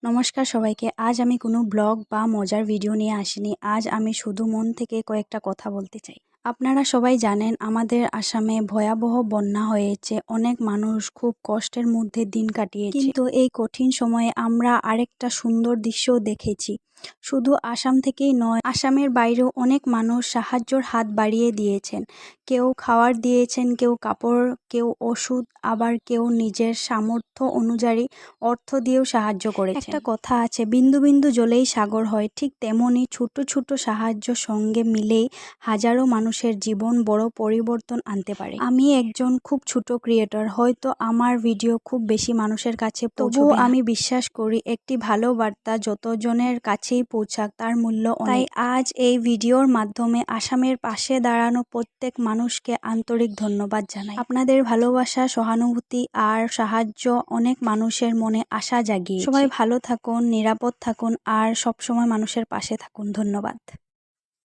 নমস্কার সবাইকে। আজ আমি কোনো ব্লগ বা মজার ভিডিও নিয়ে আসিনি। আজ আমি শুধু মন থেকে কয়েকটা কথা বলতে চাই। আপনারা সবাই জানেন আমাদের আসামে ভয়াবহ বন্যা হয়েছে। অনেক মানুষ খুব কষ্টের মধ্যে দিন কাটিয়েছে। কিন্তু এই কঠিন সময়ে আমরা আরেকটা সুন্দর দৃশ্য দেখেছি। শুধু আসাম থেকেই নয়, আসামের বাইরেও অনেক মানুষ সাহায্যের হাত বাড়িয়ে দিয়েছেন। কেউ খাবার দিয়েছেন, কেউ কাপড়, কেউ ওষুধ, আবার কেউ নিজের সামর্থ্য অনুযায়ী অর্থ দিয়েও সাহায্য করেছেন। একটা কথা আছে, বিন্দু বিন্দু জলেই সাগর হয়। ঠিক তেমনি ছোট ছোট সাহায্য সঙ্গে মিলেই হাজারো মানুষের জীবন বড় পরিবর্তন আনতে পারে। আমি একজন খুব ছোট ক্রিয়েটর, হয়তো আমার ভিডিও খুব বেশি মানুষের কাছে পৌঁছবে না। আমি বিশ্বাস করি একটি ভালো বার্তা যতজনের কাছেই পৌঁছাক তার মূল্য অনেক। তাই আজ এই ভিডিওর মাধ্যমে আসামের পাশে দাঁড়ানো প্রত্যেক মানুষকে আন্তরিক ধন্যবাদ জানাই। আপনাদের ভালোবাসা, সহানুভূতি আর সাহায্য অনেক মানুষের মনে আশা জাগিয়েছে। সবাই ভালো থাকুন, নিরাপদ থাকুন আর সবসময় মানুষের পাশে থাকুন। ধন্যবাদ।